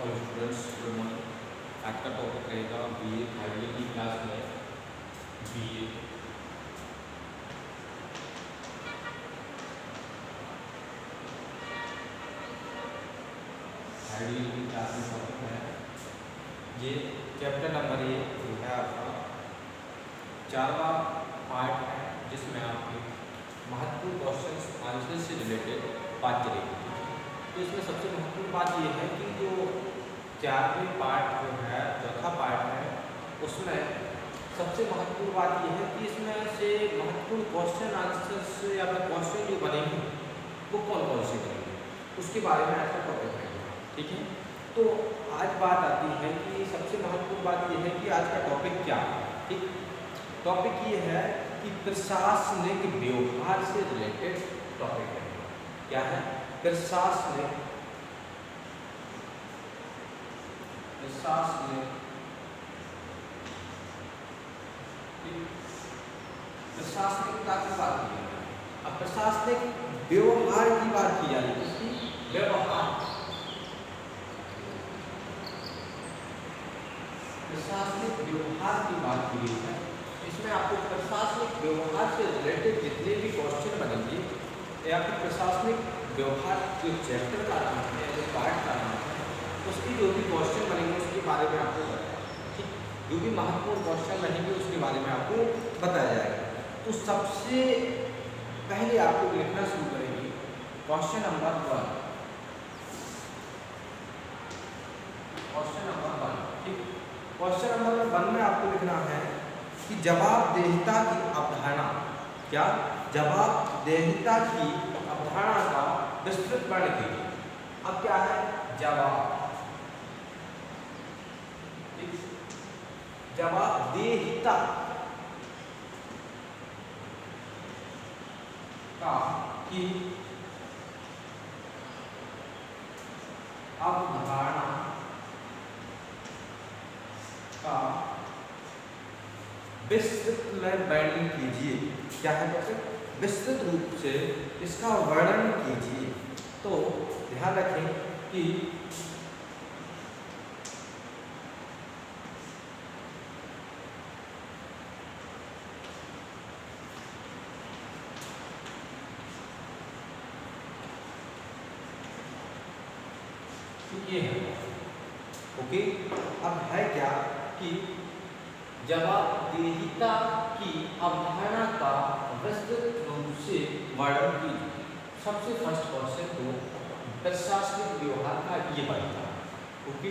और students good morning. आज का टॉपिक रहेगा बीए थर्ड ईयर की क्लास में बीए थर्ड ईयर की क्लास में टॉपिक है ये चैप्टर नंबर 1 जो है आपका 4वां पार्ट है, जिसमें आपके महत्वपूर्ण क्वेश्चंस आंसर से रिलेटेड बात करेगी। तो इसमें सबसे महत्वपूर्ण बात यह है कि जो 4वें पार्ट जो है, चौथा पार्ट है, उसमें सबसे महत्वपूर्ण बात यह है कि इसमें से महत्वपूर्ण क्वेश्चन आंसर्स या फिर क्वेश्चन जो बनेंगे वो कौन कौन से बनेंगे, उसके बारे में आज का टॉपिक है। ठीक है, तो आज बात आती है कि सबसे महत्वपूर्ण बात यह है कि आज का टॉपिक क्या है। ठीक, टॉपिक ये है कि प्रशासनिक व्यवहार से रिलेटेड टॉपिक है। क्या है? प्रशासनिक प्रशासनिकता की बात की जा रही है। अब प्रशासनिक व्यवहार की बात की जा रही है। इसकी व्यवहार, प्रशासनिक व्यवहार की बात की गई है। इसमें आपको प्रशासनिक व्यवहार से रिलेटेड जितने भी क्वेश्चन बनेंगे या फिर प्रशासनिक व्यवहार जो चैप्टर का नाम है, जो पार्ट का नाम है, उसकी जो भी क्वेश्चन बनेंगे उसके बारे में आपको बताया। ठीक, जो भी महत्वपूर्ण क्वेश्चन बनेंगे उसके बारे में आपको बताया जाएगा। तो सबसे पहले आपको लिखना शुरू करेंगे क्वेश्चन नंबर 1। क्वेश्चन नंबर 1, ठीक, क्वेश्चन नंबर 1 में आपको लिखना है कि जवाबदेहिता की अवधारणा, क्या जवाबदेहिता की अवधारणा का विस्तृत वर्णन कीजिए। अब क्या है जवाबदेहिता का की अवधारणा का विस्तृत में वर्णन कीजिए। क्या है कैसे? विस्तृत रूप से इसका वर्णन कीजिए। तो ध्यान रखें कि ये है ओके। अब है क्या कि जवाबदेहिता की अवधारणा का विस्तृत रूप से वर्णन कीजिए। सबसे फर्स्ट क्वेश्चन तो प्रशासनिक व्यवहार का ये बनता है। ओके,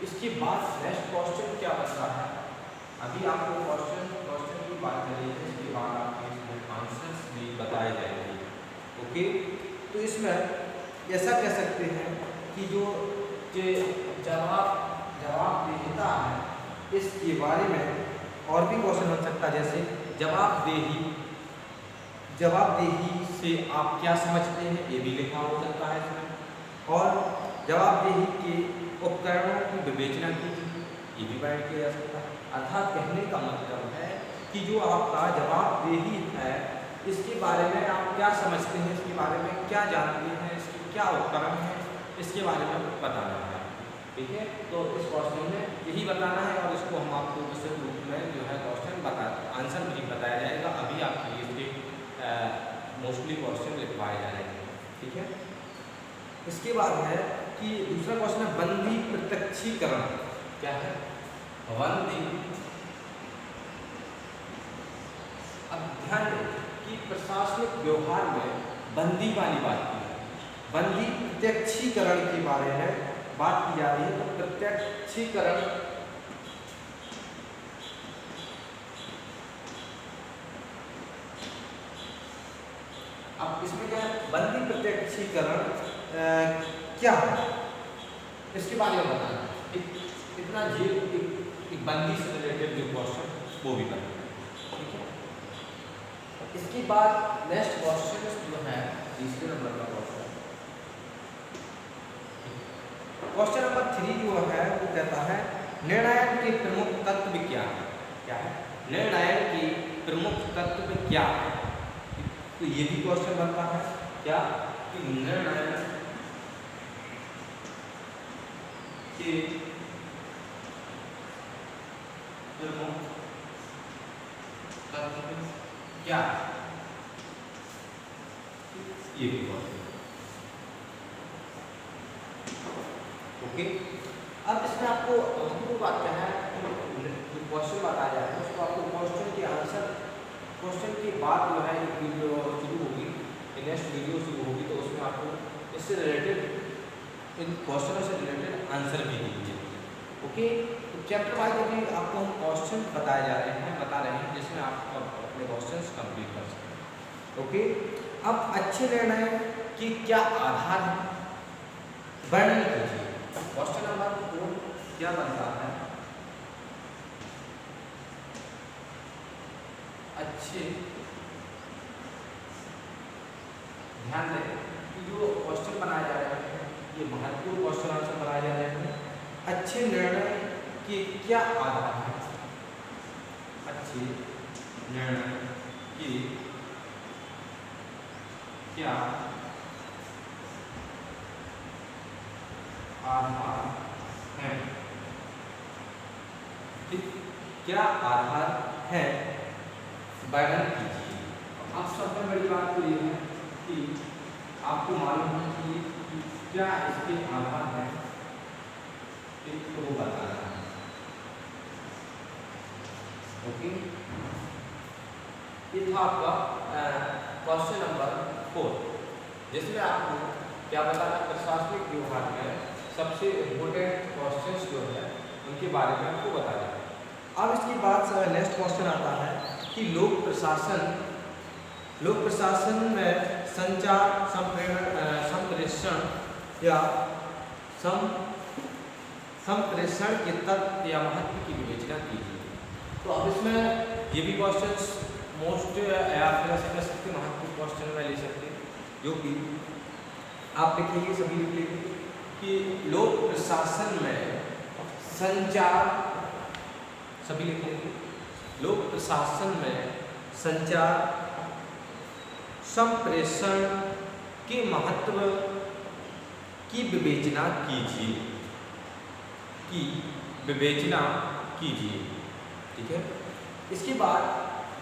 इसके बाद नेक्स्ट क्वेश्चन क्या बनता है? अभी आपको क्वेश्चन की बात करेंगे, इसके बाद आपके इसमें आंसर्स भी बताए जाएंगे। ओके, तो इसमें ऐसा कह सकते हैं कि जो जवाबदेहिता है, इसके बारे में और भी क्वेश्चन बन सकता है, जैसे जवाबदेही से आप क्या समझते हैं, ये भी लिखा हो सकता है इसमें। और जवाबदेही के उपकरणों की विवेचना कीजिए, ये भी वर्णन किया जा सकता है। अर्थात कहने का मतलब है कि जो आपका जवाबदेही है, इसके बारे में आप क्या समझते हैं, इसके बारे में क्या जानते हैं, इसके क्या उपकरण हैं, इसके बारे में बताना है। ठीक है, तो इस क्वेश्चन में यही बताना है और इसको हम आपको विस्तृत रूप में जो है क्वेश्चन आंसर भी बताया जाएगा। अभी आपके लिए इसके मोस्टली क्वेश्चन लिखवाए जा रहे हैं। ठीक है, इसके बाद है कि दूसरा क्वेश्चन है बंदी प्रत्यक्षीकरण। क्या है बंदी? अब ध्यान दें कि प्रशासनिक व्यवहार में बंदी वाली बात की है, बंदी प्रत्यक्षीकरण के बारे में बात की जा रही है। तो प्रत्यक्षीकरण, अब इसमें क्या है? बंदी प्रत्यक्षीकरण क्या है, इसके बारे में बताना है। इतना एक बंदी से रिलेटेड जो क्वेश्चन वो भी बनाना है। ठीक है, इसके बाद नेक्स्ट क्वेश्चन जो है तीसरे नंबर का क्वेश्चन नंबर 3 जो है वो कहता है निर्णायक के प्रमुख तत्व क्या है। क्या है? निर्णायक के प्रमुख तत्व क्या है। तो ये भी क्वेश्चन बनता है क्या कि निर्णायक के प्रमुख तत्व क्या? ये भी क्वेश्चन। ओके, अब इसमें आपको महत्वपूर्ण बात क्या है, जो क्वेश्चन बताया जा रहा है उसको आपको क्वेश्चन के आंसर, क्वेश्चन के बाद जो है एक वीडियो शुरू होगी, नेक्स्ट वीडियो शुरू होगी, तो उसमें आपको इससे रिलेटेड, इन क्वेश्चनों से रिलेटेड आंसर भी दीजिए। ओके, तो चैप्टर वाइज अभी आपको हम क्वेश्चन बता रहे हैं जिसमें आप अपने क्वेश्चन कंप्लीट कर सकते हैं। ओके, अब अच्छे निर्णय की क्या आधार है, वर्णन कीजिए। क्वेश्चन नंबर 4 क्या बनता है? अच्छे, ध्यान दें कि जो क्वेश्चन बनाए जा रहे हैं ये महत्वपूर्ण क्वेश्चन आंसर बनाए जा रहे हैं। अच्छे निर्णय के क्या आधार है? अच्छे निर्णय की क्या आधार है? क्या आधार है, वर्णन कीजिए। अब सबसे बड़ी बात तो ये है कि आपको मालूम है कि क्या इसके आधार है, तो वो बताना है। ओके, ये था आपका क्वेश्चन नंबर 4, जिसमें आपको क्या बताना, प्रशासनिक विभाग में सबसे इम्पोर्टेंट क्वेश्चंस जो है उनके बारे में आपको बताना है। अब इसके बाद नेक्स्ट क्वेश्चन आता है कि लोक प्रशासन में संचार, संप्रेषण या संप्रेषण के तत्व या महत्व की विवेचना कीजिए। तो अब इसमें ये भी क्वेश्चंस मोस्ट या फिर ऐसे कह सकते महत्वपूर्ण क्वेश्चन में ले सकते हैं, जो कि आप लिखेंगे, सभी लिख लेंगे कि लोक प्रशासन में संचार, सभी लिख लेंगे, लोक प्रशासन में संचार संप्रेषण के महत्व की विवेचना कीजिए। ठीक है, इसके बाद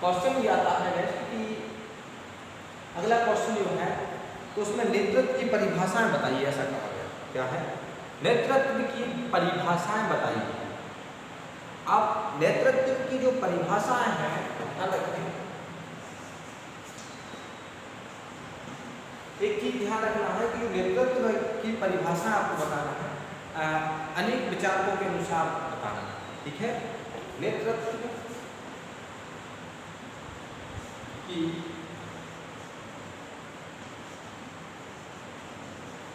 क्वेश्चन भी आता है नेक्स्ट कि अगला क्वेश्चन जो है तो उसमें नेतृत्व की परिभाषाएं बताइए, ऐसा कहा गया। क्या है? नेतृत्व की परिभाषाएं बताइए। अब नेतृत्व की जो परिभाषाएं हैं, ध्यान रखें, एक चीज ध्यान रखना है कि नेतृत्व की परिभाषा आपको बताना है, अनेक विचारकों के अनुसार बताना है। ठीक है, नेतृत्व की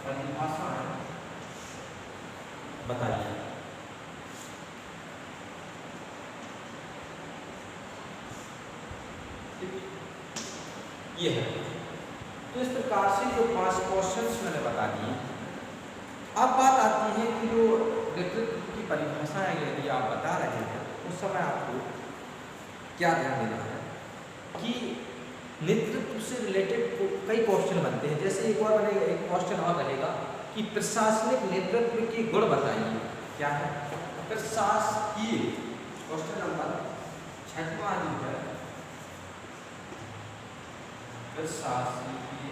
परिभाषाएं बताइए। ये है, तो इस प्रकार से जो 5 क्वेश्चंस मैंने बता दिए। अब बात आती है कि जो नेतृत्व की परिभाषाएं यदि आप बता रहे हैं उस समय आपको क्या ध्यान देना है कि नेतृत्व से रिलेटेड कई क्वेश्चन बनते हैं। जैसे एक और बनेगा, एक क्वेश्चन और रहेगा कि प्रशासनिक नेतृत्व के गुण बताइए। क्या है? प्रशासकीय, क्वेश्चन नंबर 6वां जो है प्रशासकीय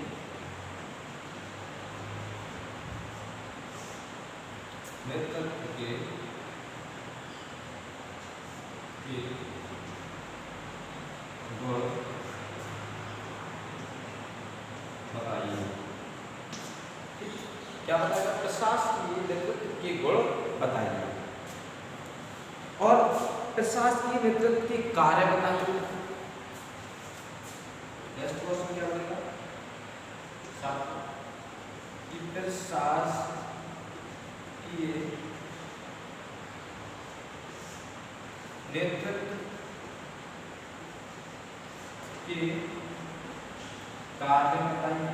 नेतृत्व के गुण बताइए। क्या बताएगा? प्रशासकीय नेतृत्व के गुण बताइए और प्रशासकीय नेतृत्व के कार्य बताइए। नेक्स्ट क्वेश्चन क्या बनेगा? प्रशासकीय नेतृत्व के कार्य बताइए।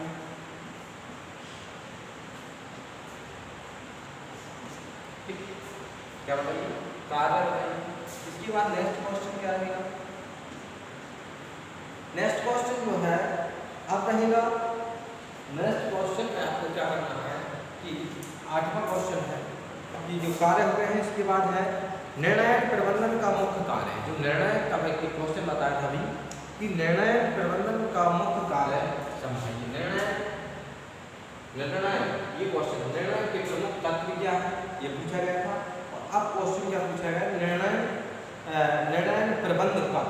क्या बताइए? कार्य बताइए। इसके बाद नेक्स्ट क्वेश्चन क्या रहेगा? नेक्स्ट क्वेश्चन जो है अब रहेगा, नेक्स्ट क्वेश्चन में आपको क्या करना है कि 8वां क्वेश्चन है कि जो कार्य हो गए हैं, इसके बाद है निर्णायक प्रबंधन का मुख्य कार्य। जो निर्णायक का एक क्वेश्चन बताया था अभी कि निर्णायक प्रबंधन का मुख्य कार्य समझाइए। निर्णायक ये क्वेश्चन है, निर्णायक के प्रमुख तत्व क्या है ये पूछा गया था। और अब क्वेश्चन क्या पूछा गया, निर्णायक प्रबंधन का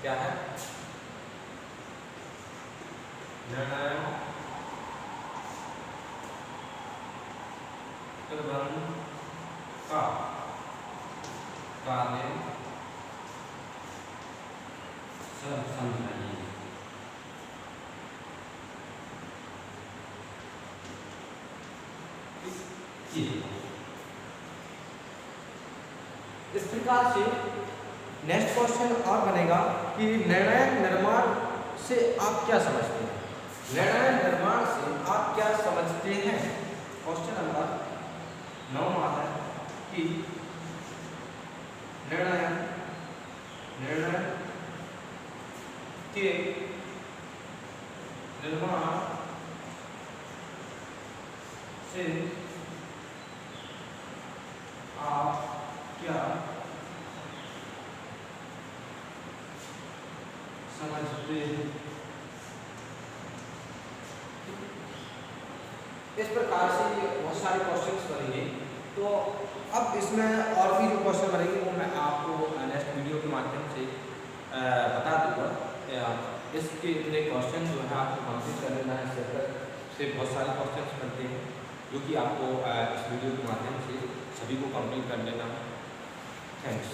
क्या है, निर्णायक प्रबंधन का कार्य समझाइए। इस प्रकार से नेक्स्ट क्वेश्चन और बनेगा कि निर्णायक निर्माण से आप क्या समझते हैं। निर्णायक निर्माण से आप क्या समझते हैं। क्वेश्चन नंबर 9 आता है कि निर्णय के निर्माण से आप क्या समझते हैं। इस प्रकार से बहुत सारे क्वेश्चंस बनेंगे। तो अब इसमें और भी जो क्वेश्चन बनेंगे वो मैं आपको नेक्स्ट वीडियो के माध्यम से बता दूंगा। इसके इतने क्वेश्चन जो है आपको कंप्लीट कर लेना है। से बहुत सारे क्वेश्चंस बनते हैं जो कि आपको इस वीडियो के माध्यम से सभी को कंप्लीट कर लेना है। थैंक्स।